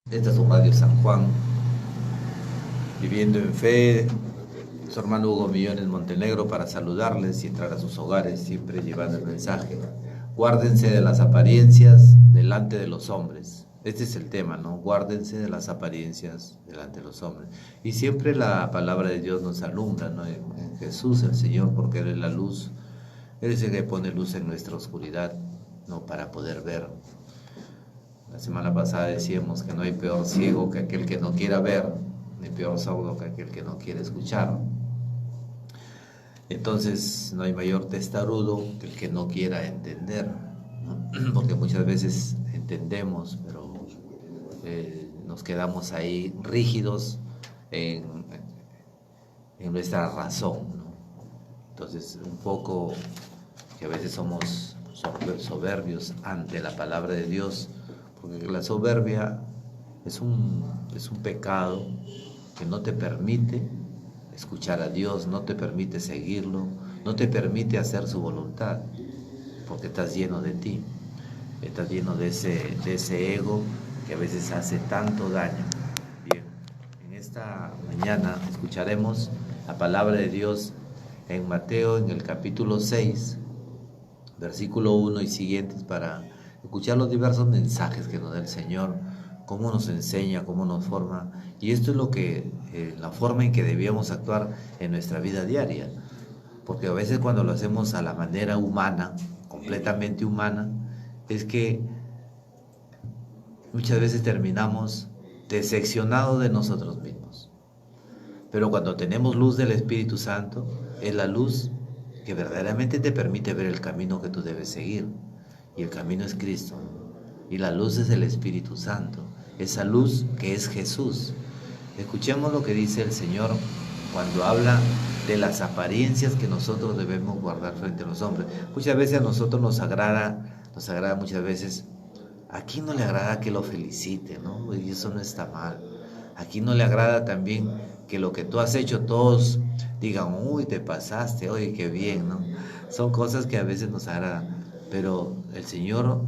Esta es un Radio San Juan, viviendo en fe, su hermano Hugo Millones Montenegro, para saludarles y entrar a sus hogares, siempre llevando el mensaje. Guárdense de las apariencias delante de los hombres. Este es el tema, ¿no? Guárdense de las apariencias delante de los hombres. Y siempre la palabra de Dios nos alumbra, ¿no? En Jesús, el Señor, porque Él es la luz. Él es el que pone luz en nuestra oscuridad, ¿no? Para poder ver. La semana pasada decíamos que no hay peor ciego que aquel que no quiera ver, ni peor sordo que aquel que no quiere escuchar. Entonces no hay mayor testarudo que el que no quiera entender, ¿no? Porque muchas veces entendemos, pero nos quedamos ahí rígidos en, en nuestra razón, ¿no? Entonces un poco que a veces somos soberbios ante la palabra de Dios, porque la soberbia es un pecado que no te permite escuchar a Dios, no te permite seguirlo, no te permite hacer su voluntad, porque estás lleno de ti, estás lleno de ese ego que a veces hace tanto daño. Bien, en esta mañana escucharemos la palabra de Dios en Mateo, en el capítulo 6, versículo 1 y siguientes, para escuchar los diversos mensajes que nos da el Señor, cómo nos enseña, cómo nos forma. Y esto es lo que, la forma en que debíamos actuar en nuestra vida diaria. Porque a veces cuando lo hacemos a la manera humana, completamente humana, es que muchas veces terminamos decepcionados de nosotros mismos. Pero cuando tenemos luz del Espíritu Santo, es la luz que verdaderamente te permite ver el camino que tú debes seguir. Y el camino es Cristo. Y la luz es el Espíritu Santo. Esa luz que es Jesús. Escuchemos lo que dice el Señor cuando habla de las apariencias que nosotros debemos guardar frente a los hombres. Muchas veces a nosotros nos agrada muchas veces. ¿A quién no le agrada que lo felicite, no? Y eso no está mal. ¿A quién no le agrada también que lo que tú has hecho todos digan, uy, te pasaste, oye, qué bien, ¿no? Son cosas que a veces nos agradan. Pero el Señor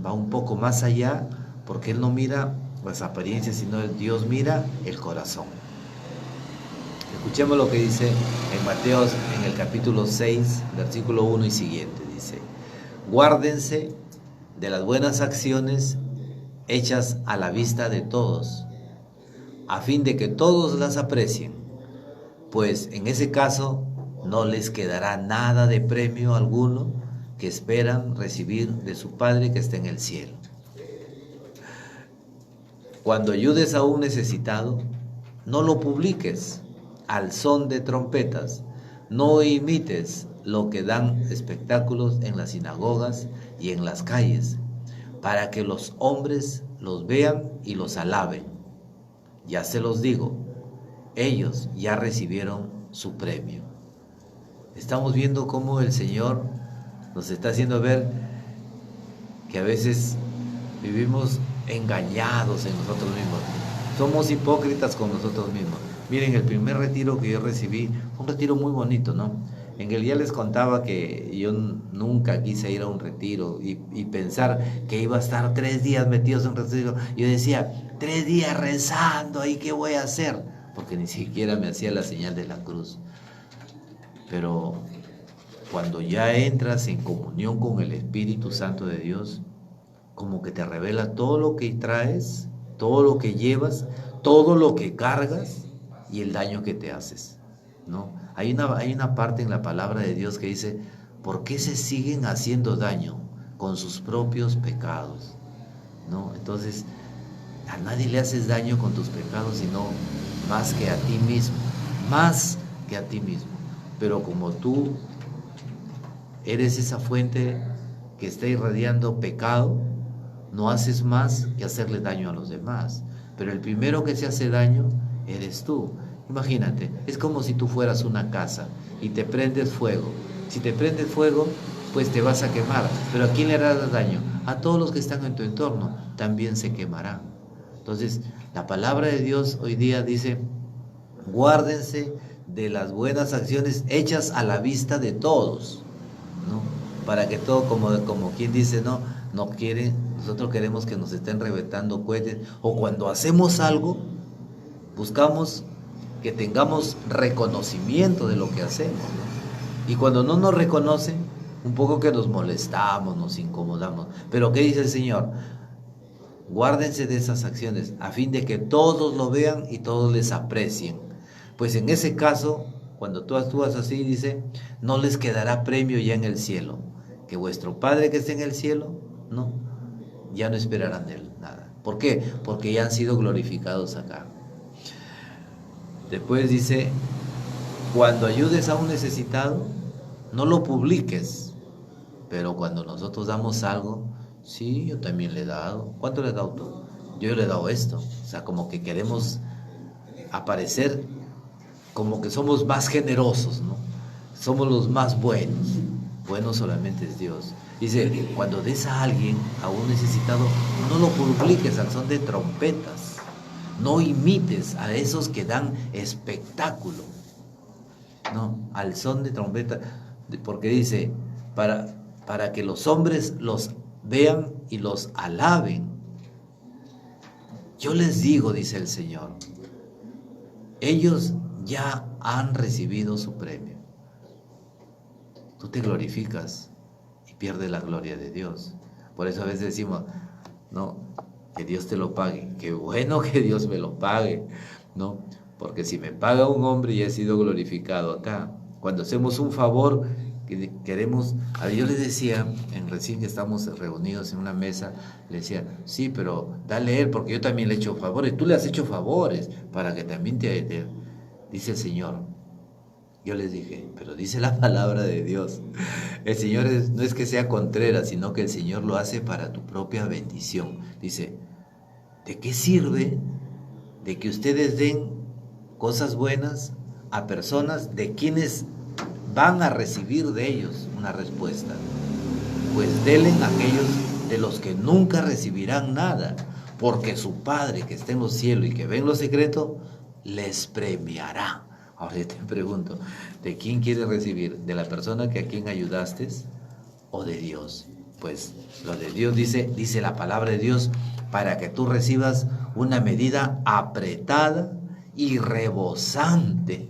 va un poco más allá, porque Él no mira las apariencias, sino Dios mira el corazón. Escuchemos lo que dice en Mateo, en el capítulo 6, versículo 1 y siguiente. Dice, guárdense de las buenas acciones hechas a la vista de todos, a fin de que todos las aprecien, pues en ese caso no les quedará nada de premio alguno que esperan recibir de su Padre que está en el cielo. Cuando ayudes a un necesitado, no lo publiques al son de trompetas, no imites lo que dan espectáculos en las sinagogas y en las calles, para que los hombres los vean y los alaben. Ya se los digo, ellos ya recibieron su premio. Estamos viendo cómo el Señor nos está haciendo ver que a veces vivimos engañados en nosotros mismos. Somos hipócritas con nosotros mismos. Miren, el primer retiro que yo recibí fue un retiro muy bonito, ¿no? En el día les contaba que yo nunca quise ir a un retiro y pensar que iba a estar 3 días metidos en un retiro. Yo decía, 3 días rezando, ¿y qué voy a hacer? Porque ni siquiera me hacía la señal de la cruz. Pero cuando ya entras en comunión con el Espíritu Santo de Dios, como que te revela todo lo que traes, todo lo que llevas, todo lo que cargas y el daño que te haces, ¿no? Hay una parte en la palabra de Dios que dice, ¿por qué se siguen haciendo daño con sus propios pecados? ¿No? Entonces, a nadie le haces daño con tus pecados, sino más que a ti mismo, más que a ti mismo. Pero como tú eres esa fuente que está irradiando pecado, no haces más que hacerle daño a los demás. Pero el primero que se hace daño eres tú. Imagínate, es como si tú fueras una casa y te prendes fuego. Si te prendes fuego, pues te vas a quemar. Pero ¿a quién le harás daño? A todos los que están en tu entorno, también se quemarán. Entonces, la palabra de Dios hoy día dice, guárdense de las buenas acciones hechas a la vista de todos, ¿no? Para que todo, como quien dice, ¿no? no quieren, nosotros queremos que nos estén reventando cohetes, o cuando hacemos algo, buscamos que tengamos reconocimiento de lo que hacemos, ¿no? Y cuando no nos reconocen, un poco que nos molestamos, nos incomodamos. Pero ¿qué dice el Señor? Guárdense de esas acciones a fin de que todos lo vean y todos les aprecien. Pues en ese caso, cuando tú actúas así, dice, no les quedará premio ya en el cielo. Que vuestro Padre que esté en el cielo, no, ya no esperarán de él nada. ¿Por qué? Porque ya han sido glorificados acá. Después dice, cuando ayudes a un necesitado, no lo publiques. Pero cuando nosotros damos algo, sí, yo también le he dado. ¿Cuánto le he dado tú? Yo le he dado esto. O sea, como que queremos aparecer como que somos más generosos, ¿no? Somos los más buenos. Bueno solamente es Dios. Dice, cuando des a alguien, a un necesitado, no lo publiques al son de trompetas. No imites a esos que dan espectáculo. No, al son de trompeta. Porque dice, para que los hombres los vean y los alaben. Yo les digo, dice el Señor, ellos ya han recibido su premio. Tú te glorificas y pierdes la gloria de Dios. Por eso a veces decimos, no, que Dios te lo pague. Qué bueno que Dios me lo pague, ¿no? Porque si me paga un hombre ya he sido glorificado acá. Cuando hacemos un favor, queremos, yo les decía, recién que estamos reunidos en una mesa, le decía, sí, pero dale él, porque yo también le he hecho favores, tú le has hecho favores, para que también dice el Señor. Yo les dije, pero dice la palabra de Dios, el Señor no es que sea contrera, sino que el Señor lo hace para tu propia bendición. Dice, ¿de qué sirve de que ustedes den cosas buenas a personas de quienes van a recibir de ellos una respuesta? Pues denle a aquellos de los que nunca recibirán nada, porque su Padre que está en los cielos y que ve en lo secreto, les premiará. Ahora yo te pregunto, ¿de quién quieres recibir? ¿De la persona que a quien ayudaste o de Dios? Pues lo de Dios dice la palabra de Dios, para que tú recibas una medida apretada y rebosante.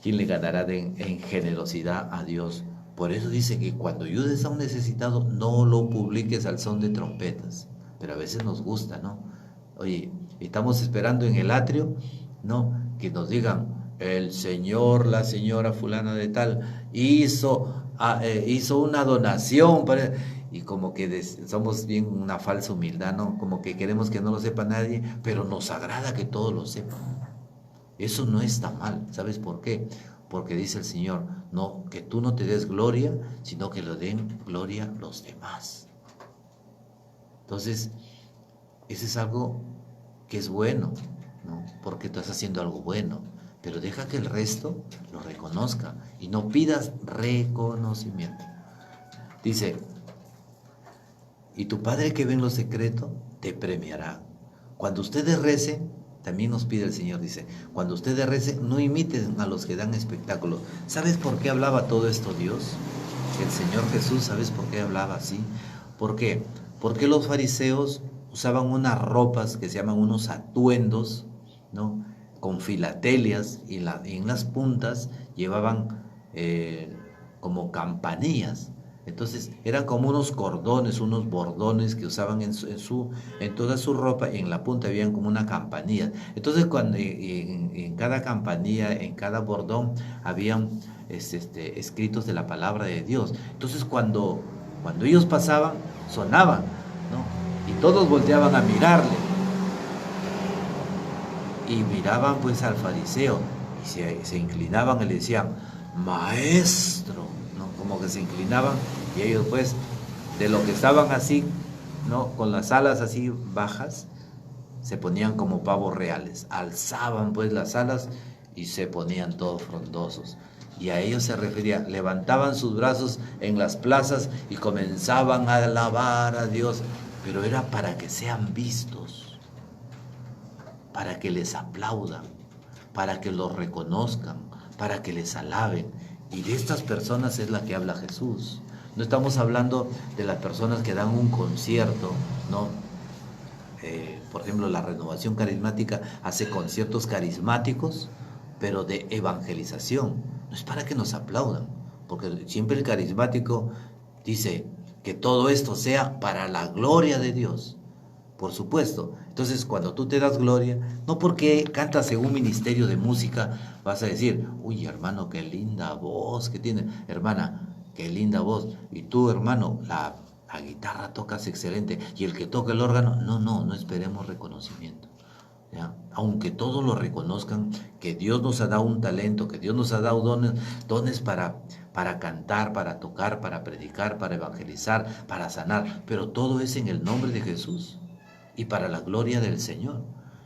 ¿Quién le ganará en generosidad a Dios? Por eso dice que cuando ayudes a un necesitado, no lo publiques al son de trompetas. Pero a veces nos gusta, ¿no? Oye, estamos esperando en el atrio, ¿no? Que nos digan, el señor, la señora fulana de tal, hizo una donación para... Y como que somos bien una falsa humildad, ¿no? Como que queremos que no lo sepa nadie, pero nos agrada que todos lo sepan. Eso no está mal. ¿Sabes por qué? Porque dice el Señor, no, que tú no te des gloria, sino que lo den gloria los demás. Entonces, eso es algo que es bueno, ¿no? Porque tú estás haciendo algo bueno, pero deja que el resto lo reconozca y no pidas reconocimiento. Dice, y tu Padre que ve en lo secreto te premiará. Cuando ustedes recen, también nos pide el Señor, dice, cuando ustedes recen, no imiten a los que dan espectáculo. ¿Sabes por qué hablaba todo esto Dios? El Señor Jesús, ¿sabes por qué hablaba así? ¿Por qué? Porque los fariseos usaban unas ropas que se llaman unos atuendos, ¿no? Con filatelias y en las puntas llevaban como campanillas. Entonces eran como unos cordones, unos bordones que usaban en toda su ropa, y en la punta habían como una campanilla. Entonces cuando en cada campanilla, en cada bordón, habían escritos de la palabra de Dios. Entonces cuando ellos pasaban, sonaban, ¿no? Y todos volteaban a mirarle. Y miraban pues al fariseo y se inclinaban y le decían, maestro, ¿no? Como que se inclinaban, y ellos pues de lo que estaban así, ¿no? Con las alas así bajas, se ponían como pavos reales, alzaban pues las alas y se ponían todos frondosos. Y a ellos se refería, levantaban sus brazos en las plazas y comenzaban a alabar a Dios, pero era para que sean vistos, para que les aplaudan, para que los reconozcan, para que les alaben. Y de estas personas es la que habla Jesús. No estamos hablando de las personas que dan un concierto, ¿no? Por ejemplo, la Renovación Carismática hace conciertos carismáticos, pero de evangelización. No es para que nos aplaudan, porque siempre el carismático dice que todo esto sea para la gloria de Dios. Por supuesto. Entonces, cuando tú te das gloria, no porque cantas en un ministerio de música, vas a decir, uy, hermano, qué linda voz que tiene. Hermana, qué linda voz. Y tú, hermano, la guitarra tocas excelente. Y el que toca el órgano, no esperemos reconocimiento. ¿Ya? Aunque todos lo reconozcan, que Dios nos ha dado un talento, que Dios nos ha dado dones para cantar, para tocar, para predicar, para evangelizar, para sanar. Pero todo es en el nombre de Jesús y para la gloria del Señor.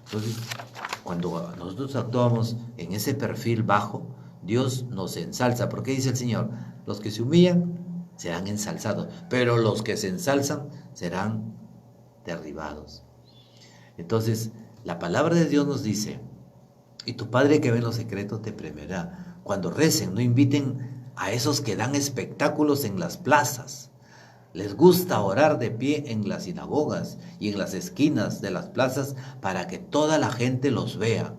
Entonces, cuando nosotros actuamos en ese perfil bajo, Dios nos ensalza. ¿Por qué dice el Señor? Los que se humillan serán ensalzados, pero los que se ensalzan serán derribados. Entonces, la palabra de Dios nos dice, y tu Padre que ve en lo secreto te premiará. Cuando recen, no inviten a esos que dan espectáculos en las plazas. Les gusta orar de pie en las sinagogas y en las esquinas de las plazas para que toda la gente los vea.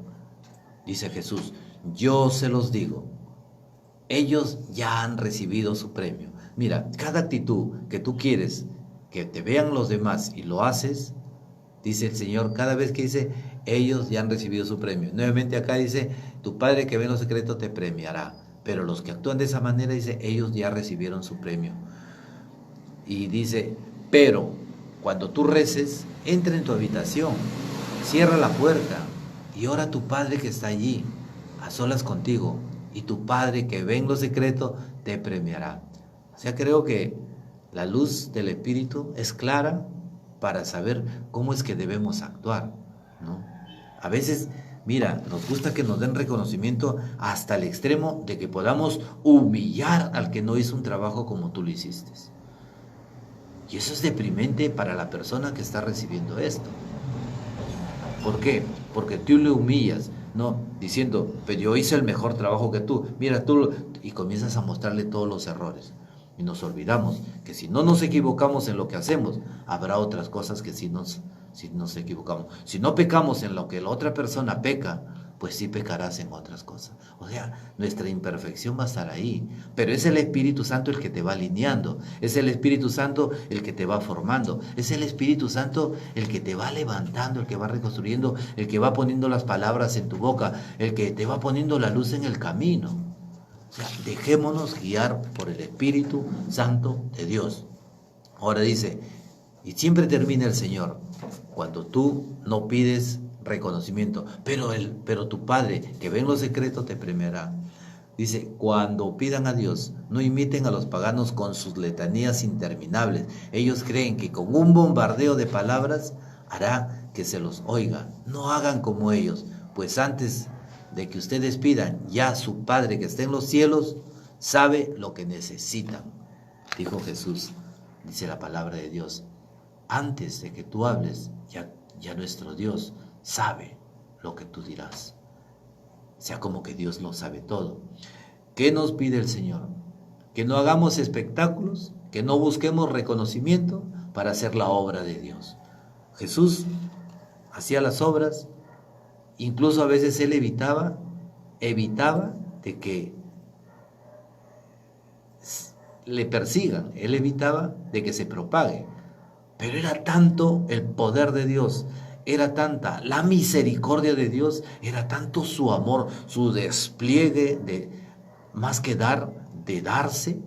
Dice Jesús, yo se los digo, ellos ya han recibido su premio. Mira, cada actitud que tú quieres que te vean los demás y lo haces, dice el Señor, cada vez que dice, ellos ya han recibido su premio. Nuevamente acá dice, tu Padre que ve en lo secreto te premiará. Pero los que actúan de esa manera, dice, ellos ya recibieron su premio. Y dice, pero cuando tú reces, entra en tu habitación, cierra la puerta y ora a tu Padre que está allí, a solas contigo, y tu Padre que ve en lo secreto te premiará. O sea, creo que la luz del Espíritu es clara para saber cómo es que debemos actuar, ¿no? A veces, mira, nos gusta que nos den reconocimiento hasta el extremo de que podamos humillar al que no hizo un trabajo como tú lo hiciste. Y eso es deprimente para la persona que está recibiendo esto. ¿Por qué? Porque tú le humillas, ¿no? Diciendo, pero yo hice el mejor trabajo que tú. Mira, y comienzas a mostrarle todos los errores. Y nos olvidamos que si no nos equivocamos en lo que hacemos, habrá otras cosas que sí nos equivocamos. Si no pecamos en lo que la otra persona peca, pues sí pecarás en otras cosas. O sea, nuestra imperfección va a estar ahí, pero es el Espíritu Santo el que te va alineando, es el Espíritu Santo el que te va formando, es el Espíritu Santo el que te va levantando, el que va reconstruyendo, el que va poniendo las palabras en tu boca, el que te va poniendo la luz en el camino. O sea, dejémonos guiar por el Espíritu Santo de Dios. Ahora dice, y siempre termina el Señor, cuando tú no pides reconocimiento, pero tu Padre que ve en lo secreto te premiará. Dice, cuando pidan a Dios, no imiten a los paganos con sus letanías interminables. Ellos creen que con un bombardeo de palabras hará que se los oiga. No hagan como ellos, pues antes de que ustedes pidan, ya su Padre que está en los cielos sabe lo que necesitan. Dijo Jesús, dice la palabra de Dios, antes de que tú hables, ya nuestro Dios sabe lo que tú dirás. O sea, como que Dios lo sabe todo. ¿Qué nos pide el Señor? Que no hagamos espectáculos, que no busquemos reconocimiento para hacer la obra de Dios. Jesús hacía las obras, incluso a veces él evitaba de que le persigan, él evitaba de que se propague. Pero era tanto el poder de Dios, era tanta la misericordia de Dios, era tanto su amor, su despliegue de más que dar, de darse,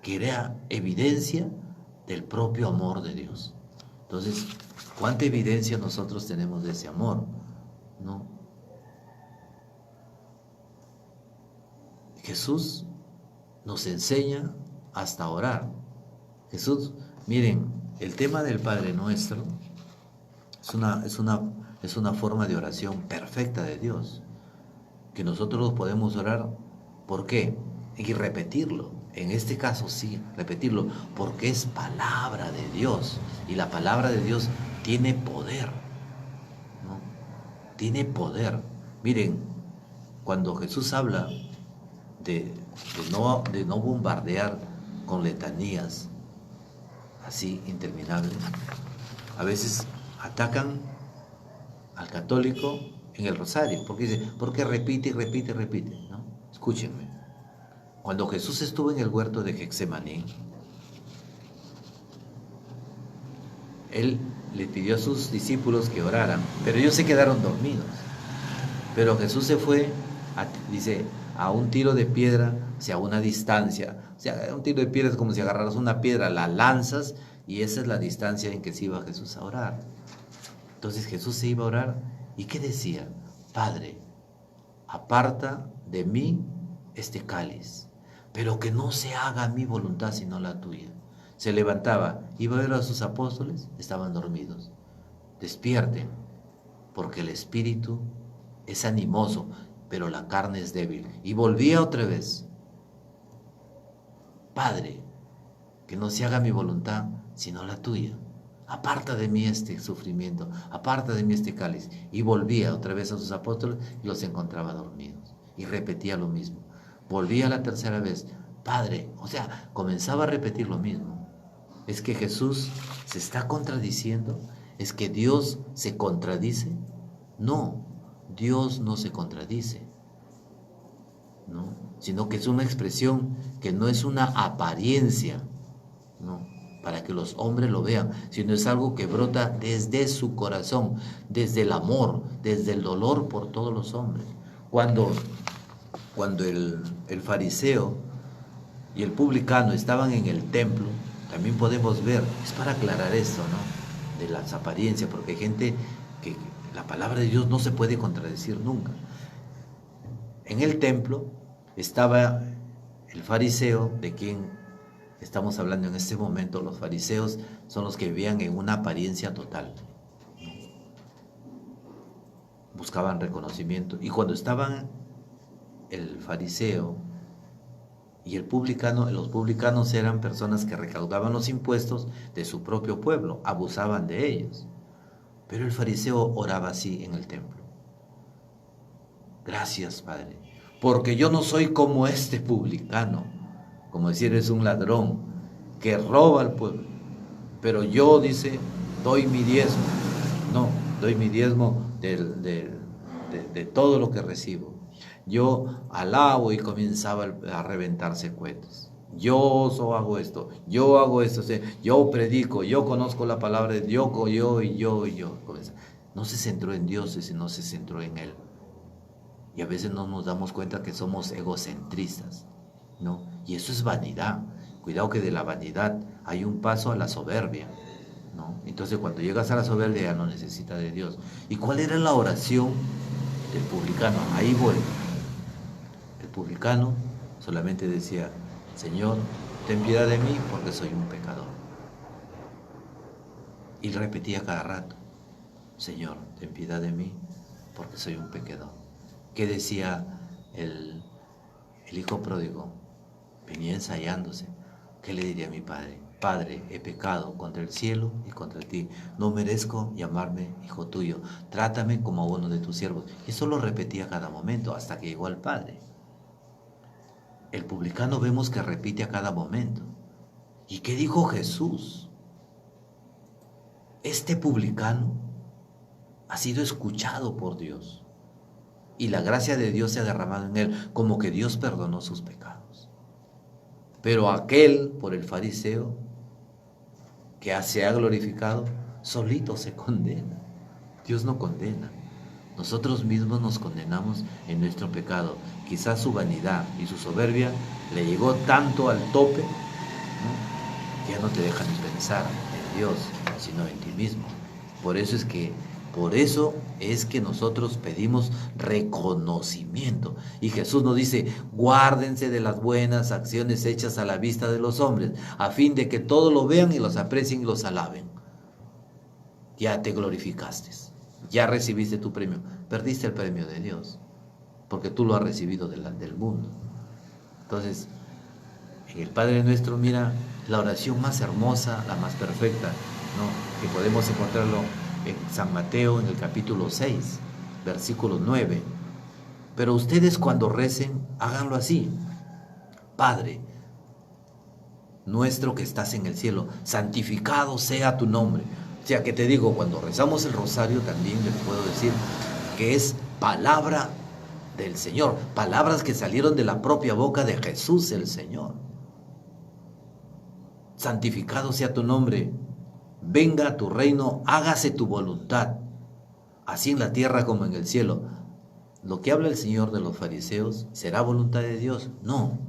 que era evidencia del propio amor de Dios. Entonces, ¿cuánta evidencia nosotros tenemos de ese amor? ¿No? Jesús nos enseña hasta orar. Jesús, miren, el tema del Padre Nuestro es una forma de oración perfecta de Dios, que nosotros podemos orar. ¿Por qué? Y repetirlo. En este caso sí, repetirlo, porque es palabra de Dios. Y la palabra de Dios tiene poder, ¿no? Tiene poder. Miren, cuando Jesús habla de no bombardear con letanías así interminables. A veces atacan al católico en el rosario, porque repite y repite y repite, ¿no? Escúchenme. Cuando Jesús estuvo en el huerto de Getsemaní, Él le pidió a sus discípulos que oraran, pero ellos se quedaron dormidos. Pero Jesús se fue, dice, a un tiro de piedra, o sea, a una distancia. O sea, un tiro de piedra es como si agarraras una piedra, la lanzas, y esa es la distancia en que se iba Jesús a orar. Entonces Jesús se iba a orar, ¿y qué decía? Padre, aparta de mí este cáliz, pero que no se haga mi voluntad sino la tuya. Se levantaba, iba a ver a sus apóstoles, estaban dormidos. Despierten, porque el espíritu es animoso, pero la carne es débil. Y volvía otra vez. Padre, que no se haga mi voluntad sino la tuya. Aparta de mí este sufrimiento, aparta de mí este cáliz. Y volvía otra vez a sus apóstoles y los encontraba dormidos. Y repetía lo mismo. Volvía la tercera vez. Padre, o sea, comenzaba a repetir lo mismo. ¿Es que Jesús se está contradiciendo? ¿Es que Dios se contradice? No, Dios no se contradice, ¿no? Sino que es una expresión que no es una apariencia, ¿no? Para que los hombres lo vean, sino es algo que brota desde su corazón, desde el amor, desde el dolor por todos los hombres. Cuando el fariseo y el publicano estaban en el templo, también podemos ver, es para aclarar esto, ¿no? De las apariencias, porque hay gente que la palabra de Dios no se puede contradecir nunca. En el templo estaba el fariseo, de quien estamos hablando en este momento. Los fariseos son los que vivían en una apariencia total, ¿no? Buscaban reconocimiento. Y cuando estaban el fariseo y el publicano, los publicanos eran personas que recaudaban los impuestos de su propio pueblo, abusaban de ellos. Pero el fariseo oraba así en el templo. Gracias, Padre, porque yo no soy como este publicano, como decir, es un ladrón que roba al pueblo. Pero yo, dice, doy mi diezmo. No, doy mi diezmo de todo lo que recibo. Yo alabo, y comenzaba a reventarse cuentos. Yo hago esto, o sea, yo predico, yo conozco la palabra de Dios, yo. No se centró en Dios, sino se centró en Él. Y a veces no nos damos cuenta que somos egocentristas, ¿no? Y eso es vanidad. Cuidado que de la vanidad hay un paso a la soberbia, ¿no? Entonces cuando llegas a la soberbia ya no necesitas de Dios. ¿Y cuál era la oración del publicano? Ahí voy. El publicano solamente decía: Señor, ten piedad de mí porque soy un pecador. Y repetía cada rato: Señor, ten piedad de mí porque soy un pecador. ¿Qué decía el hijo pródigo? Venía ensayándose. ¿Qué le diría a mi padre? Padre, he pecado contra el cielo y contra ti. No merezco llamarme hijo tuyo. Trátame como a uno de tus siervos. Y eso lo repetía a cada momento hasta que llegó al Padre. El publicano vemos que repite a cada momento. ¿Y qué dijo Jesús? Este publicano ha sido escuchado por Dios y la gracia de Dios se ha derramado en él, como que Dios perdonó sus pecados. Pero aquel, por el fariseo, que se ha glorificado, solito se condena. Dios no condena. Nosotros mismos nos condenamos en nuestro pecado. Quizás su vanidad y su soberbia le llegó tanto al tope, ¿no?, que ya no te deja ni pensar en Dios, sino en ti mismo. Por eso es que nosotros pedimos reconocimiento. Y Jesús nos dice: guárdense de las buenas acciones hechas a la vista de los hombres, a fin de que todos lo vean y los aprecien y los alaben. Ya te glorificaste, ya recibiste tu premio. Perdiste el premio de Dios, porque tú lo has recibido del mundo. Entonces, en el Padre Nuestro, mira, la oración más hermosa, la más perfecta, ¿no?, que podemos encontrarlo en San Mateo, en el capítulo 6, versículo 9. Pero ustedes cuando recen, háganlo así: Padre nuestro que estás en el cielo, santificado sea tu nombre. O sea, que te digo, cuando rezamos el rosario también les puedo decir que es palabra del Señor, palabras que salieron de la propia boca de Jesús el Señor. Santificado sea tu nombre, venga a tu reino, hágase tu voluntad, así en la tierra como en el cielo. Lo que habla el Señor de los fariseos, ¿será voluntad de Dios? No,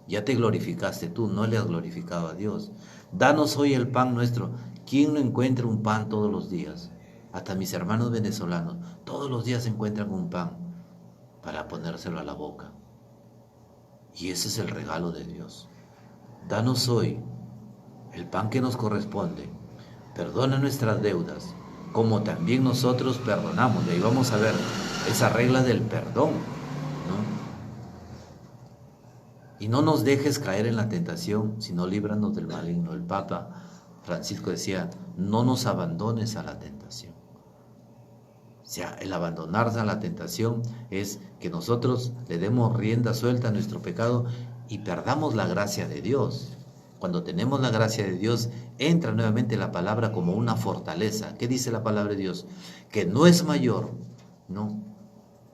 ya te glorificaste tú, no le has glorificado a Dios. Danos hoy el pan nuestro. ¿Quién no encuentra un pan todos los días? Hasta mis hermanos venezolanos, todos los días encuentran un pan para ponérselo a la boca. Y ese es el regalo de Dios. Danos hoy el pan que nos corresponde. Perdona nuestras deudas, como también nosotros perdonamos. Y ahí vamos a ver esa regla del perdón, ¿no? Y no nos dejes caer en la tentación, sino líbranos del maligno. El Papa Francisco decía, no nos abandones a la tentación. O sea, el abandonarse a la tentación es que nosotros le demos rienda suelta a nuestro pecado y perdamos la gracia de Dios. Cuando tenemos la gracia de Dios, entra nuevamente la palabra como una fortaleza. ¿Qué dice la palabra de Dios? Que no es mayor, ¿no?,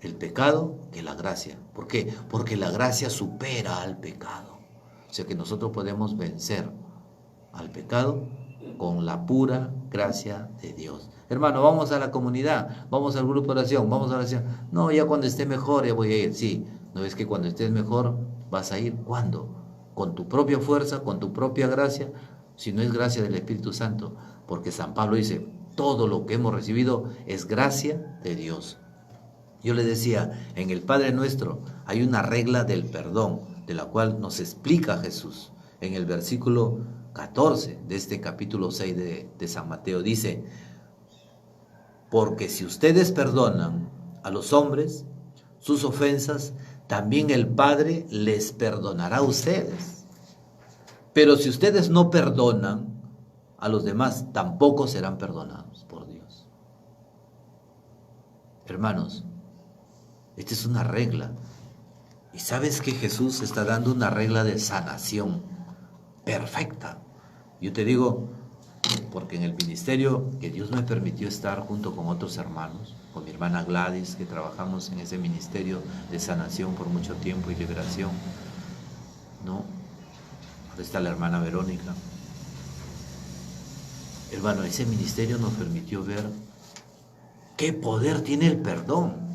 el pecado que la gracia. ¿Por qué? Porque la gracia supera al pecado. O sea que nosotros podemos vencer al pecado con la pura gracia de Dios. Hermano, vamos a la comunidad, vamos al grupo de oración, vamos a la oración. No, ya cuando esté mejor ya voy a ir. Sí, ¿no es que cuando estés mejor vas a ir? ¿Cuándo? Con tu propia fuerza, con tu propia gracia, si no es gracia del Espíritu Santo, porque San Pablo dice, todo lo que hemos recibido es gracia de Dios. Yo le decía, en el Padre Nuestro hay una regla del perdón, de la cual nos explica Jesús. En el versículo 14 de este capítulo 6 de San Mateo dice, porque si ustedes perdonan a los hombres sus ofensas, también el Padre les perdonará a ustedes. Pero si ustedes no perdonan a los demás, tampoco serán perdonados por Dios. Hermanos, esta es una regla. Y sabes que Jesús está dando una regla de sanación perfecta. Yo te digo, porque en el ministerio que Dios me permitió estar junto con otros hermanos, con mi hermana Gladys, que trabajamos en ese ministerio de sanación por mucho tiempo y liberación, ¿no? Ahora está la hermana Verónica. Hermano, ese ministerio nos permitió ver qué poder tiene el perdón.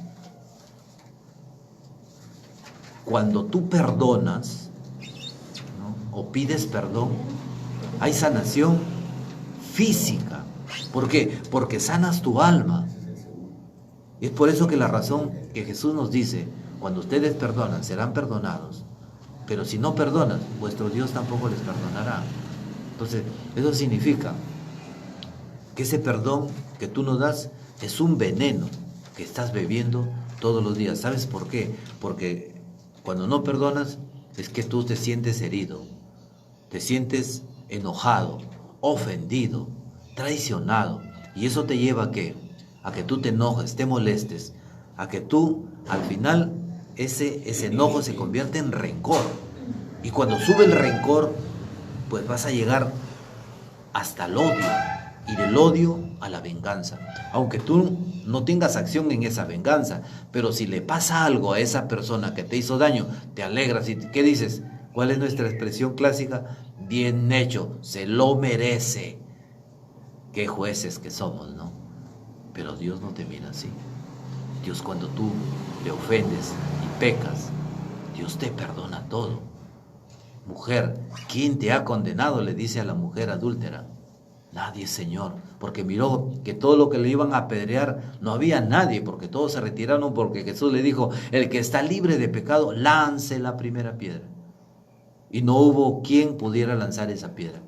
Cuando tú perdonas, ¿no?, o pides perdón, hay sanación física. ¿Por qué? Porque sanas tu alma. Y es por eso que la razón que Jesús nos dice, cuando ustedes perdonan, serán perdonados. Pero si no perdonan, vuestro Dios tampoco les perdonará. Entonces, eso significa que ese perdón que tú nos das es un veneno que estás bebiendo todos los días. ¿Sabes por qué? Porque cuando no perdonas es que tú te sientes herido, te sientes enojado, ofendido, traicionado. Y eso te lleva a que tú te enojes, te molestes, a que tú al final ese enojo se convierte en rencor. Y cuando sube el rencor, pues vas a llegar hasta el odio, y del odio a la venganza. Aunque tú no tengas acción en esa venganza, pero si le pasa algo a esa persona que te hizo daño, te alegras y ¿qué dices? ¿Cuál es nuestra expresión clásica? Bien hecho, se lo merece. Qué jueces que somos, ¿no? Pero Dios no te mira así. Dios, cuando tú le ofendes y pecas, Dios te perdona todo. Mujer, ¿quién te ha condenado?, le dice a la mujer adúltera. Nadie, Señor, porque miró que todo lo que le iban a apedrear no había nadie, porque todos se retiraron, porque Jesús le dijo, el que está libre de pecado, lance la primera piedra. Y no hubo quien pudiera lanzar esa piedra.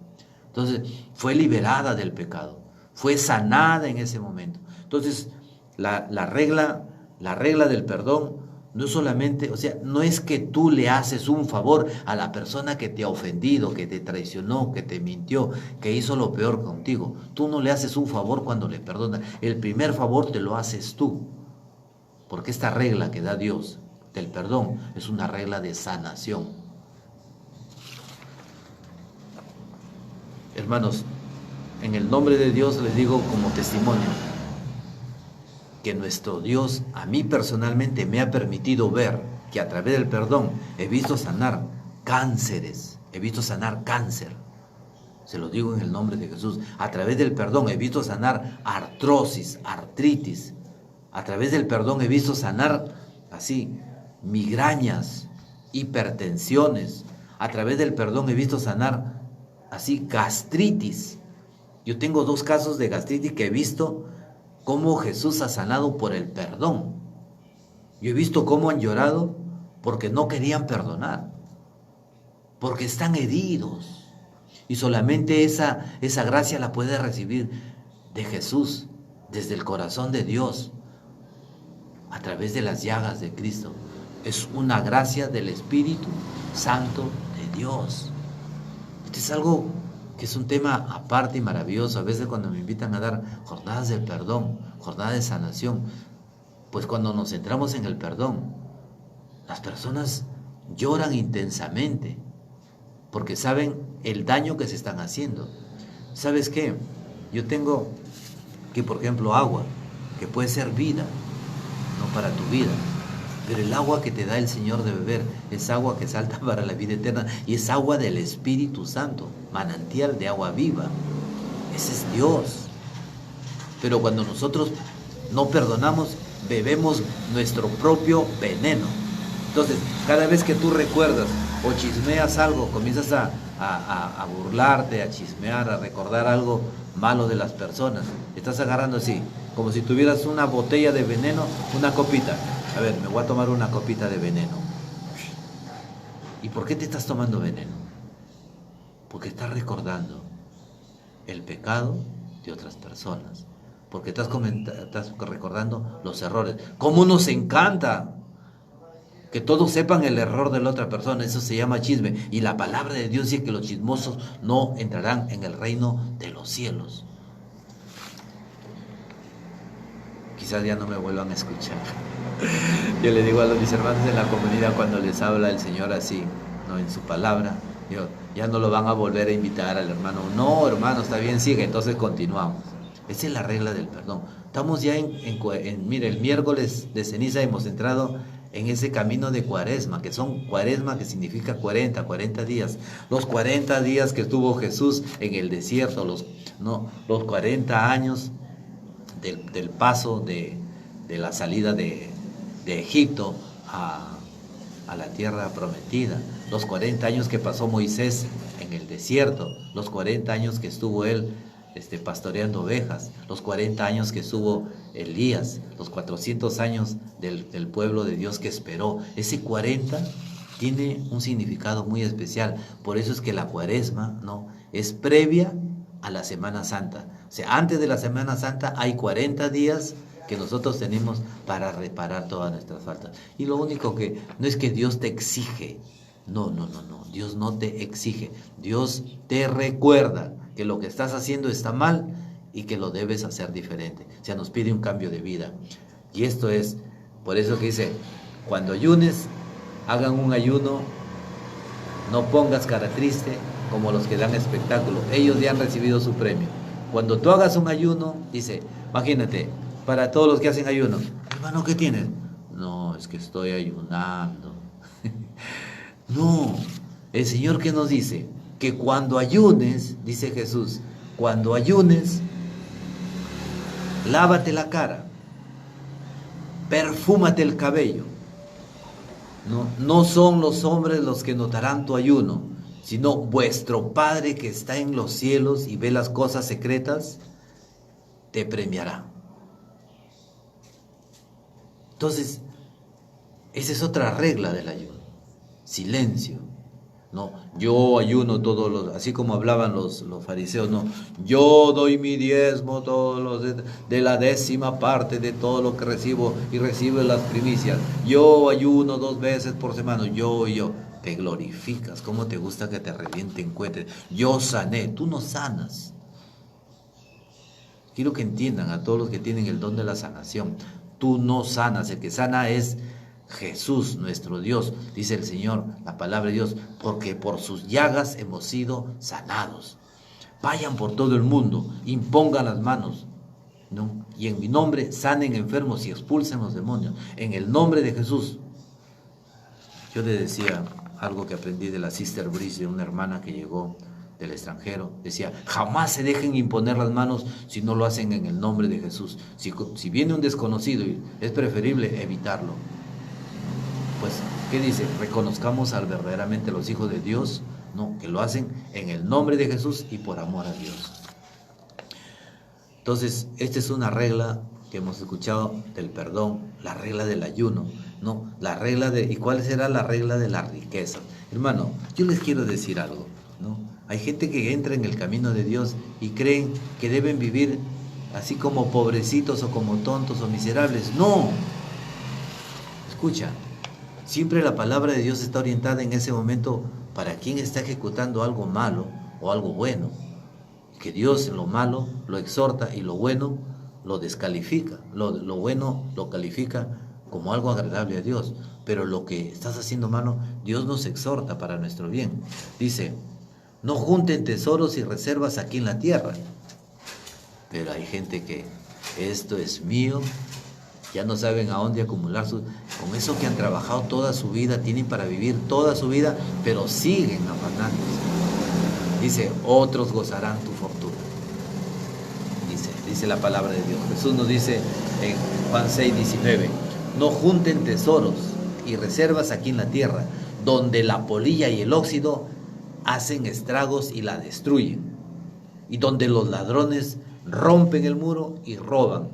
Entonces, fue liberada del pecado, fue sanada en ese momento. Entonces, la regla del perdón no solamente, o sea, no es que tú le haces un favor a la persona que te ha ofendido, que te traicionó, que te mintió, que hizo lo peor contigo. Tú no le haces un favor cuando le perdonas. El primer favor te lo haces tú. Porque esta regla que da Dios del perdón es una regla de sanación. Hermanos, en el nombre de Dios les digo como testimonio que nuestro Dios a mí personalmente me ha permitido ver que a través del perdón he visto sanar cánceres, he visto sanar cáncer. Se lo digo en el nombre de Jesús. A través del perdón he visto sanar artrosis, artritis. A través del perdón he visto sanar así migrañas, hipertensiones. A través del perdón he visto sanar así gastritis. Yo tengo 2 casos de gastritis que he visto cómo Jesús ha sanado por el perdón. Yo he visto cómo han llorado porque no querían perdonar, porque están heridos. Y solamente esa gracia la puede recibir de Jesús, desde el corazón de Dios, a través de las llagas de Cristo. Es una gracia del Espíritu Santo de Dios. Este es algo que es un tema aparte y maravilloso. A veces cuando me invitan a dar jornadas del perdón, jornadas de sanación, pues cuando nos centramos en el perdón, las personas lloran intensamente porque saben el daño que se están haciendo. ¿Sabes qué? Yo tengo que, por ejemplo, agua, que puede ser vida, no para tu vida, pero el agua que te da el Señor de beber es agua que salta para la vida eterna y es agua del Espíritu Santo, manantial de agua viva. Ese es Dios. Pero cuando nosotros no perdonamos, bebemos nuestro propio veneno. Entonces, cada vez que tú recuerdas o chismeas algo, comienzas a burlarte, a chismear, a recordar algo malo de las personas. Estás agarrando así, como si tuvieras una botella de veneno, una copita. A ver, me voy a tomar una copita de veneno. ¿Y por qué te estás tomando veneno? Porque estás recordando el pecado de otras personas. Porque estás recordando los errores. ¿Cómo nos encanta que todos sepan el error de la otra persona? Eso se llama chisme. Y la palabra de Dios dice que los chismosos no entrarán en el reino de los cielos. Quizás ya no me vuelvan a escuchar. Yo le digo a mis hermanos en la comunidad cuando les habla el Señor así, ¿no? En su palabra, ya no lo van a volver a invitar al hermano. No, hermano, está bien, sigue, entonces continuamos. Esa es la regla del perdón. Estamos ya mire, el miércoles de ceniza hemos entrado en ese camino de cuaresma, que que significa 40 días. Los 40 días que estuvo Jesús en el desierto, los 40 años del paso de la salida de Egipto a la tierra prometida, los 40 años que pasó Moisés en el desierto, los 40 años que estuvo él pastoreando ovejas, los 40 años que estuvo Elías, los 400 años del pueblo de Dios que esperó. Ese 40 tiene un significado muy especial. Por eso es que la cuaresma, ¿no?, es previa a la Semana Santa. O sea, antes de la Semana Santa hay 40 días que nosotros tenemos para reparar todas nuestras faltas. Y lo único que no es que Dios te exige. No. Dios no te exige. Dios te recuerda que lo que estás haciendo está mal y que lo debes hacer diferente. O sea, nos pide un cambio de vida. Y esto es, por eso que dice, cuando ayunes, hagan un ayuno, no pongas cara triste como los que dan espectáculo. Ellos ya han recibido su premio. Cuando tú hagas un ayuno, dice, imagínate, para todos los que hacen ayuno, hermano, ¿qué tienes? No, es que estoy ayunando. No, el Señor, ¿qué nos dice? Que cuando ayunes, dice Jesús, cuando ayunes, lávate la cara, perfúmate el cabello. No son los hombres los que notarán tu ayuno, sino vuestro Padre que está en los cielos y ve las cosas secretas, te premiará. Entonces, esa es otra regla del ayuno. Silencio. No, yo ayuno todos los, así como hablaban los fariseos, no, yo doy mi diezmo todos los de la 10ª parte de todo lo que recibo y recibo las primicias. Yo ayuno 2 veces por semana. Yo te glorificas. ¿Cómo te gusta que te revienten cohetes? Yo sané, tú no sanas. Quiero que entiendan a todos los que tienen el don de la sanación. Tú no sanas, el que sana es Jesús, nuestro Dios, dice el Señor, la palabra de Dios, porque por sus llagas hemos sido sanados. vayan por todo el mundo, impongan las manos, ¿no? Y en mi nombre sanen enfermos y expulsen los demonios. En el nombre de Jesús. Yo le decía algo que aprendí de la Sister Brice, de una hermana que llegó del extranjero. Decía, jamás se dejen imponer las manos si no lo hacen en el nombre de Jesús. Si viene un desconocido, es preferible evitarlo. Pues, ¿qué dice? Reconozcamos al verdaderamente los hijos de Dios, no, que lo hacen en el nombre de Jesús y por amor a Dios. Entonces, esta es una regla que hemos escuchado del perdón, la regla del ayuno, ¿no? La regla de, ¿y cuál será la regla de la riqueza? Hermano, yo les quiero decir algo, ¿no? Hay gente que entra en el camino de Dios y creen que deben vivir así como pobrecitos o como tontos o miserables. ¡No! Escucha, siempre la palabra de Dios está orientada en ese momento para quien está ejecutando algo malo o algo bueno. Que Dios lo malo lo exhorta y lo bueno lo descalifica. Lo bueno lo califica como algo agradable a Dios. Pero lo que estás haciendo malo, Dios nos exhorta para nuestro bien. Dice, no junten tesoros y reservas aquí en la tierra. Pero hay gente que esto es mío, ya no saben a dónde acumular con eso que han trabajado toda su vida, tienen para vivir toda su vida, pero siguen afanándose. Dice, otros gozarán tu fortuna. Dice la palabra de Dios. Jesús nos dice en Juan 6:19, no junten tesoros y reservas aquí en la tierra, donde la polilla y el óxido hacen estragos y la destruyen, y donde los ladrones rompen el muro y roban.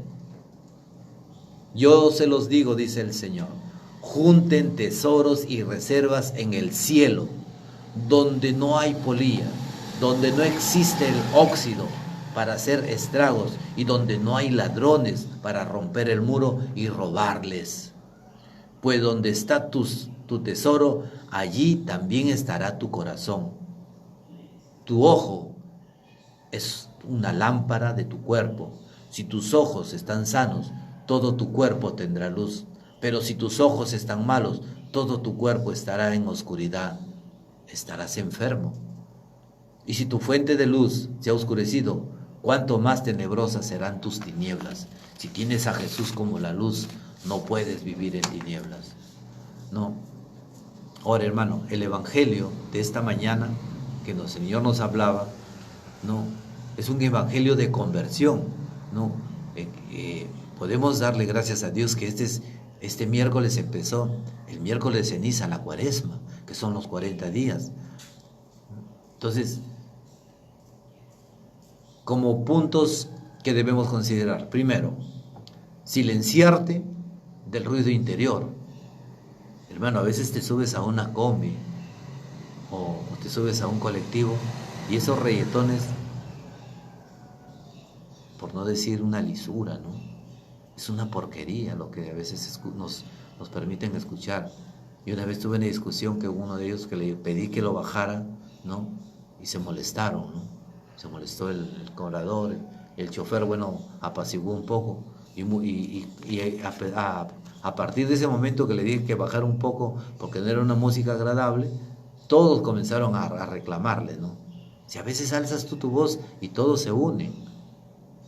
Yo se los digo, dice el Señor, junten tesoros y reservas en el cielo, donde no hay polilla, donde no existe el óxido para hacer estragos y donde no hay ladrones para romper el muro y robarles. Pues donde está tu tesoro, allí también estará tu corazón. Tu ojo es una lámpara de tu cuerpo. Si tus ojos están sanos, todo tu cuerpo tendrá luz. Pero si tus ojos están malos, todo tu cuerpo estará en oscuridad. Estarás enfermo. Y si tu fuente de luz se ha oscurecido, cuánto más tenebrosas serán tus tinieblas. Si tienes a Jesús como la luz, no puedes vivir en tinieblas. No. Ahora, hermano, el evangelio de esta mañana que el Señor nos hablaba, no, es un evangelio de conversión, no. Podemos darle gracias a Dios que este miércoles empezó, el miércoles de ceniza, la cuaresma, que son los 40 días. Entonces, como puntos que debemos considerar. Primero, silenciarte del ruido interior. Hermano, a veces te subes a una combi o te subes a un colectivo y esos reggaetones, por no decir una lisura, ¿no? Es una porquería lo que a veces nos permiten escuchar. Y una vez tuve una discusión que uno de ellos que le pedí que lo bajara, ¿no? Y se molestaron, ¿no? Se molestó el cobrador, el chofer, bueno, apaciguó un poco. Y a partir de ese momento que le dije que bajara un poco porque no era una música agradable, todos comenzaron a reclamarle, ¿no? Si a veces alzas tú tu voz y todos se unen,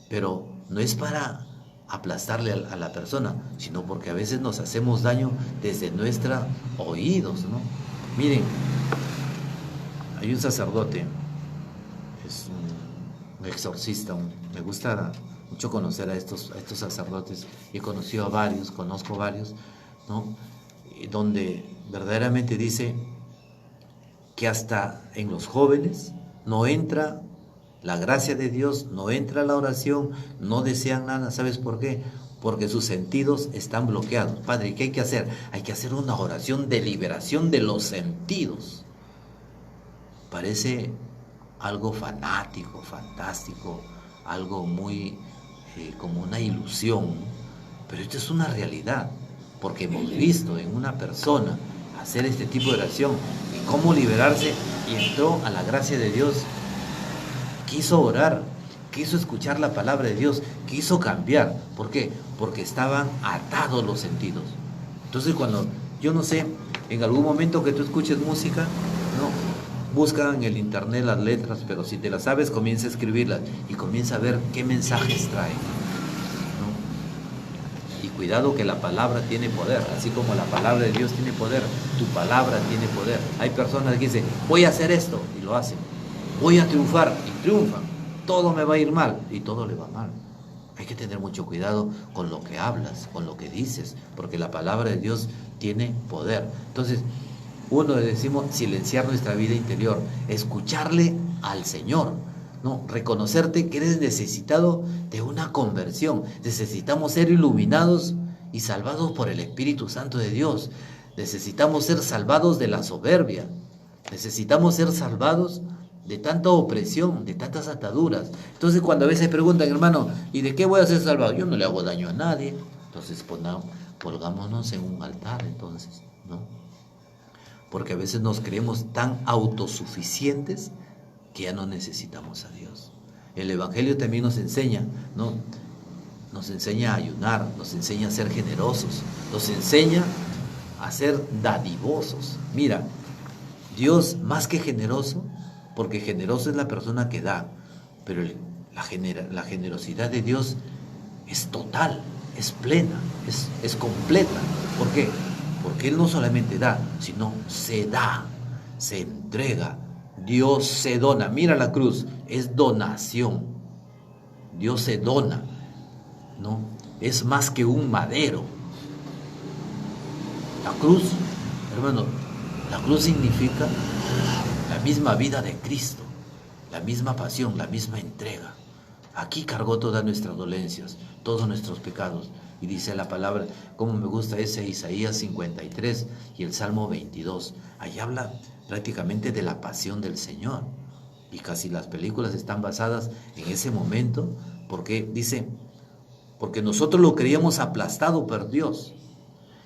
pero no es para aplastarle a la persona, sino porque a veces nos hacemos daño desde nuestros oídos, ¿no? Miren, hay un sacerdote, es un exorcista, me gusta mucho conocer a estos sacerdotes, he conocido a varios, conozco varios, ¿no? Donde verdaderamente dice que hasta en los jóvenes no entra la gracia de Dios, no entra la oración, no desean nada. ¿Sabes por qué? Porque sus sentidos están bloqueados. Padre, ¿qué hay que hacer? Hay que hacer una oración de liberación de los sentidos. Parece algo fanático, fantástico, algo muy como una ilusión, ¿no? Pero esto es una realidad, porque hemos visto en una persona hacer este tipo de oración y cómo liberarse, y entró a la gracia de Dios. Quiso orar, quiso escuchar la palabra de Dios, quiso cambiar. ¿Por qué? Porque estaban atados los sentidos. Entonces cuando, yo no sé, en algún momento que tú escuches música, no, busca en el internet las letras, pero si te las sabes, comienza a escribirlas y comienza a ver qué mensajes trae, ¿no? Y cuidado que la palabra tiene poder, así como la palabra de Dios tiene poder, tu palabra tiene poder. Hay personas que dicen, voy a hacer esto, y lo hacen. Voy a triunfar, y triunfan. Todo me va a ir mal, y todo le va mal. Hay que tener mucho cuidado con lo que hablas, con lo que dices, porque la palabra de Dios tiene poder. Entonces, uno decimos silenciar nuestra vida interior, escucharle al Señor, ¿no? Reconocerte que eres necesitado de una conversión. Necesitamos ser iluminados y salvados por el Espíritu Santo de Dios. Necesitamos ser salvados de la soberbia. Necesitamos ser salvados de tanta opresión, de tantas ataduras. Entonces, cuando a veces preguntan, hermano, ¿y de qué voy a ser salvado? Yo no le hago daño a nadie. Entonces, colgámonos en un altar, entonces, ¿no? Porque a veces nos creemos tan autosuficientes que ya no necesitamos a Dios. El Evangelio también nos enseña, ¿no? Nos enseña a ayunar, nos enseña a ser generosos, nos enseña a ser dadivosos. Mira, Dios más que generoso, porque generoso es la persona que da, pero la generosidad de Dios es total, es plena, es completa. ¿Por qué? Porque Él no solamente da, sino se da, se entrega. Dios se dona. Mira la cruz, es donación. Dios se dona, ¿no? Es más que un madero. La cruz, hermano, la cruz significa la misma vida de Cristo, la misma pasión, la misma entrega. Aquí cargó todas nuestras dolencias, todos nuestros pecados. Y dice la palabra, como me gusta ese Isaías 53 y el Salmo 22. Ahí habla prácticamente de la pasión del Señor. Y casi las películas están basadas en ese momento, porque dice, porque nosotros lo creíamos aplastado por Dios.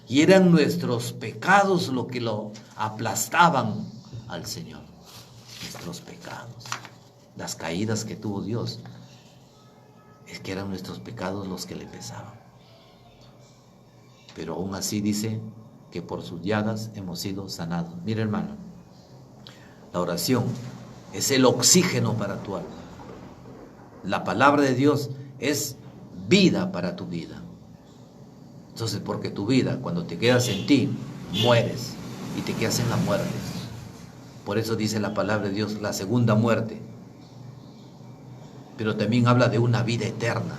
Y eran nuestros pecados lo que lo aplastaban al Señor. Nuestros pecados, las caídas que tuvo Dios, es que eran nuestros pecados los que le pesaban. Pero aún así dice que por sus llagas hemos sido sanados. Mira, hermano, la oración es el oxígeno para tu alma. La palabra de Dios es vida para tu vida. Entonces, porque tu vida, cuando te quedas en ti, mueres y te quedas en la muerte. Por eso dice la palabra de Dios, la segunda muerte. Pero también habla de una vida eterna.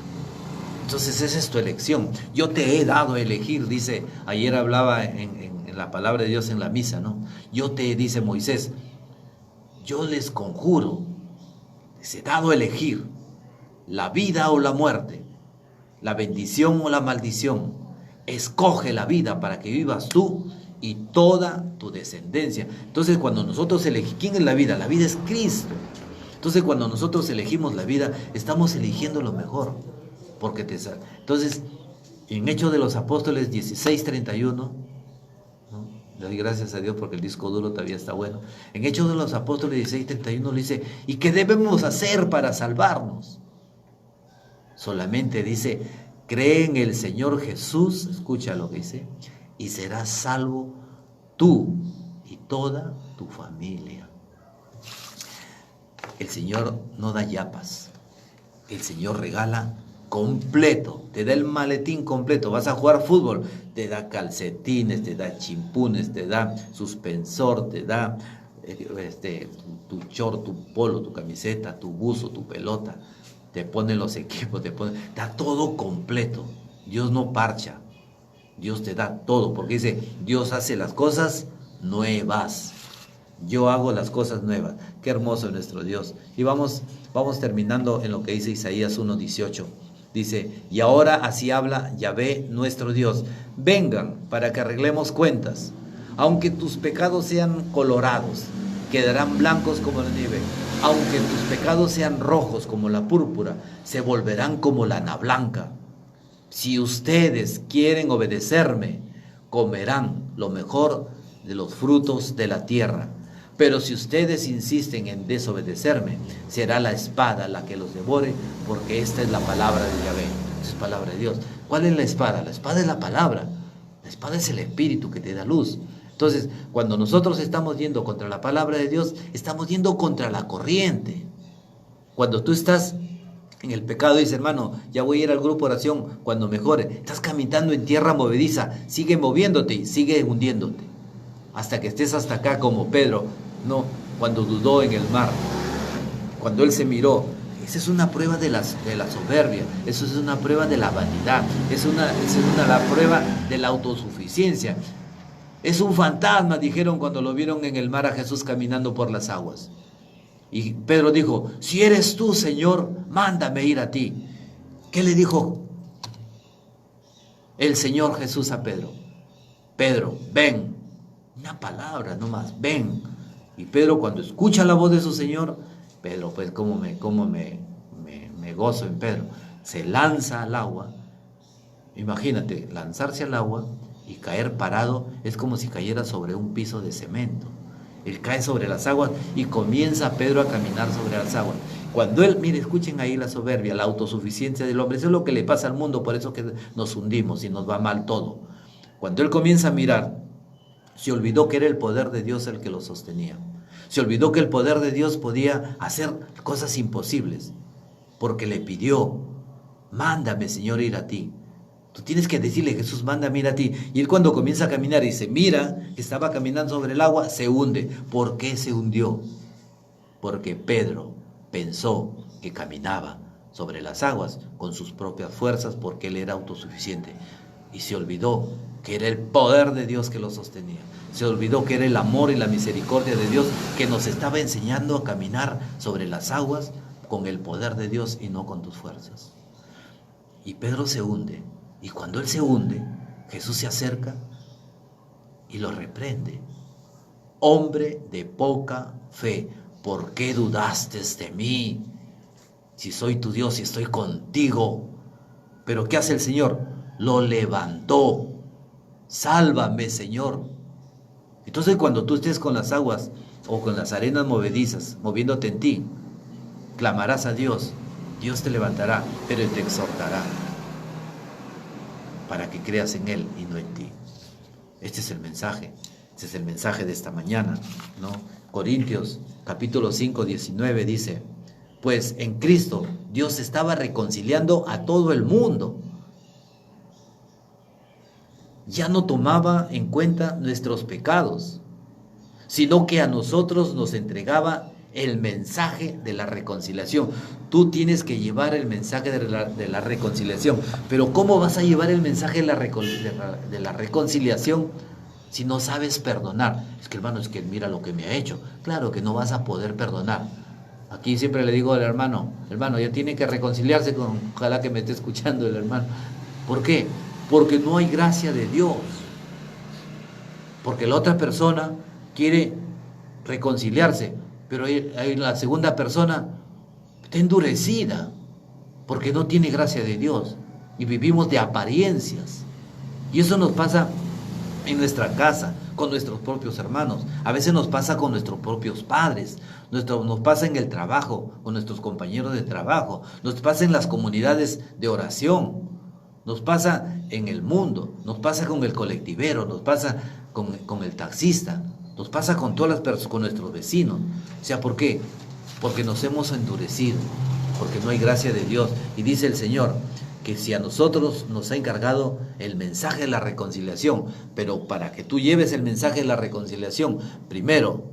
Entonces esa es tu elección. Yo te he dado a elegir, dice, ayer hablaba en la palabra de Dios en la misa, ¿no? Dice Moisés, yo les conjuro, les he dado a elegir la vida o la muerte, la bendición o la maldición. Escoge la vida para que vivas tú y toda tu descendencia. Entonces cuando nosotros elegimos, ¿quién es la vida? La vida es Cristo. Entonces cuando nosotros elegimos la vida, estamos eligiendo lo mejor. Porque entonces, en Hechos de los Apóstoles 16:31, ¿no? Le doy gracias a Dios porque el disco duro todavía está bueno. En Hechos de los Apóstoles 16:31 le dice, ¿y qué debemos hacer para salvarnos? Solamente dice, cree en el Señor Jesús, escucha lo que dice, y serás salvo tú y toda tu familia. El Señor no da yapas, el Señor regala completo, te da el maletín completo. Vas a jugar fútbol, te da calcetines, te da chimpunes, te da suspensor, te da tu short, tu polo, tu camiseta, tu buzo, tu pelota, te pone los equipos, da todo completo. Dios no parcha, Dios te da todo, porque dice, Dios hace las cosas nuevas. Yo hago las cosas nuevas. Qué hermoso es nuestro Dios. Y vamos terminando en lo que dice Isaías 1:18. Dice, y ahora así habla Yahvé nuestro Dios. Vengan para que arreglemos cuentas. Aunque tus pecados sean colorados, quedarán blancos como la nieve. Aunque tus pecados sean rojos como la púrpura, se volverán como lana blanca. Si ustedes quieren obedecerme, comerán lo mejor de los frutos de la tierra. Pero si ustedes insisten en desobedecerme, será la espada la que los devore, porque esta es la palabra de Yahvé. Esta es palabra de Dios. ¿Cuál es la espada? La espada es la palabra. La espada es el Espíritu que te da luz. Entonces, cuando nosotros estamos yendo contra la palabra de Dios, estamos yendo contra la corriente. Cuando tú estás en el pecado, dice, hermano, ya voy a ir al grupo de oración cuando mejore. Estás caminando en tierra movediza, sigue moviéndote y sigue hundiéndote. Hasta que estés hasta acá como Pedro, no, cuando dudó en el mar, cuando él se miró. Esa es una prueba de la soberbia, eso es una prueba de la vanidad, la prueba de la autosuficiencia. Es un fantasma, dijeron cuando lo vieron en el mar a Jesús caminando por las aguas. Y Pedro dijo, si eres tú, Señor, mándame ir a ti. ¿Qué le dijo el Señor Jesús a Pedro? Pedro, ven. Una palabra nomás, ven. Y Pedro, cuando escucha la voz de su Señor, Pedro, pues cómo me gozo en Pedro, se lanza al agua. Imagínate, lanzarse al agua y caer parado es como si cayera sobre un piso de cemento. Él cae sobre las aguas y comienza Pedro a caminar sobre las aguas. Cuando él, mire, escuchen ahí la soberbia, la autosuficiencia del hombre, eso es lo que le pasa al mundo, por eso que nos hundimos y nos va mal todo. Cuando él comienza a mirar, se olvidó que era el poder de Dios el que lo sostenía. Se olvidó que el poder de Dios podía hacer cosas imposibles, porque le pidió, mándame, Señor, ir a ti. Tú tienes que decirle, Jesús, mándame ir a ti. Y él cuando comienza a caminar y se mira que estaba caminando sobre el agua, se hunde. ¿Por qué se hundió? Porque Pedro pensó que caminaba sobre las aguas con sus propias fuerzas porque él era autosuficiente. Y se olvidó que era el poder de Dios que lo sostenía. Se olvidó que era el amor y la misericordia de Dios que nos estaba enseñando a caminar sobre las aguas con el poder de Dios y no con tus fuerzas. Y Pedro se hunde. Y cuando él se hunde, Jesús se acerca y lo reprende. Hombre de poca fe, ¿por qué dudaste de mí? Si soy tu Dios y estoy contigo. Pero ¿qué hace el Señor? Lo levantó. Sálvame, Señor. Entonces cuando tú estés con las aguas o con las arenas movedizas, moviéndote en ti, clamarás a Dios. Dios te levantará, pero te exhortará para que creas en Él y no en ti. Este es el mensaje de esta mañana, ¿no? Corintios capítulo 5, 19 dice, pues en Cristo Dios estaba reconciliando a todo el mundo. Ya no tomaba en cuenta nuestros pecados, sino que a nosotros nos entregaba el mensaje de la reconciliación. Tú tienes que llevar el mensaje de la reconciliación. Pero ¿cómo vas a llevar el mensaje de la reconciliación si no sabes perdonar? Es que hermano, es que mira lo que me ha hecho. Claro que no vas a poder perdonar. Aquí siempre le digo al hermano, ya tiene que reconciliarse con, ojalá que me esté escuchando el hermano. ¿Por qué? Porque no hay gracia de Dios. Porque la otra persona quiere reconciliarse, pero la segunda persona está endurecida porque no tiene gracia de Dios y vivimos de apariencias. Y eso nos pasa en nuestra casa, con nuestros propios hermanos. A veces nos pasa con nuestros propios padres, nos pasa en el trabajo, con nuestros compañeros de trabajo, nos pasa en las comunidades de oración, nos pasa en el mundo, nos pasa con el colectivero, nos pasa con el taxista, nos pasa con todas las personas, con nuestros vecinos. O sea, ¿por qué? Porque nos hemos endurecido, porque no hay gracia de Dios. Y dice el Señor que si a nosotros nos ha encargado el mensaje de la reconciliación, pero para que tú lleves el mensaje de la reconciliación, primero,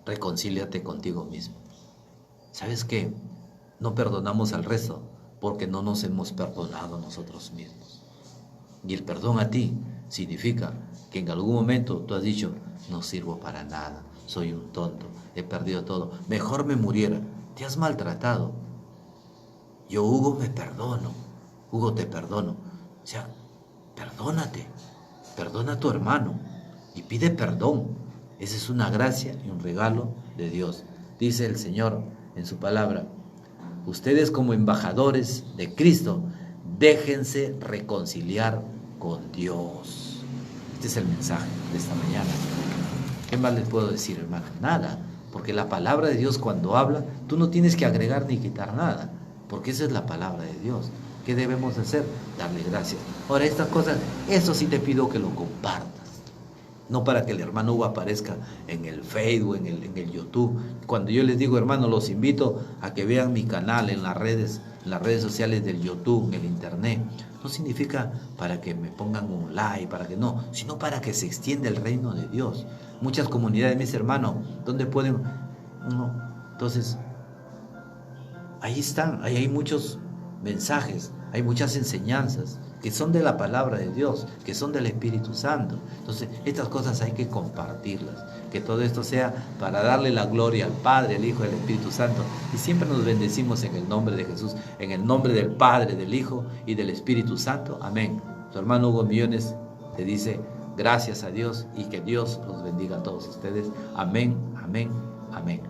reconcíliate contigo mismo. ¿Sabes qué? No perdonamos al resto porque no nos hemos perdonado a nosotros mismos. Y el perdón a ti significa que en algún momento tú has dicho, no sirvo para nada, soy un tonto, he perdido todo, mejor me muriera. Te has maltratado. Yo, Hugo, me perdono. Hugo, te perdono. O sea, perdónate, perdona a tu hermano y pide perdón. Esa es una gracia y un regalo de Dios. Dice el Señor en su palabra, ustedes como embajadores de Cristo, déjense reconciliar con Dios. Este es el mensaje de esta mañana. ¿Qué más les puedo decir, hermano? Nada, porque la palabra de Dios cuando habla, tú no tienes que agregar ni quitar nada, porque esa es la palabra de Dios. ¿Qué debemos hacer? Darle gracias. Ahora, estas cosas, eso sí te pido que lo compartas. No para que el hermano Hugo aparezca en el Facebook, en el YouTube. Cuando yo les digo, hermano, los invito a que vean mi canal en las redes sociales del YouTube, en el internet. No significa para que me pongan un like, para que no, sino para que se extienda el reino de Dios. Muchas comunidades, mis hermanos, ¿dónde pueden? No. Entonces, ahí están, ahí hay muchos mensajes, hay muchas enseñanzas que son de la palabra de Dios, que son del Espíritu Santo. Entonces, estas cosas hay que compartirlas, que todo esto sea para darle la gloria al Padre, al Hijo y al Espíritu Santo. Y siempre nos bendecimos en el nombre de Jesús, en el nombre del Padre, del Hijo y del Espíritu Santo. Amén. Tu hermano Hugo Millones te dice gracias a Dios y que Dios los bendiga a todos ustedes. Amén, amén, amén.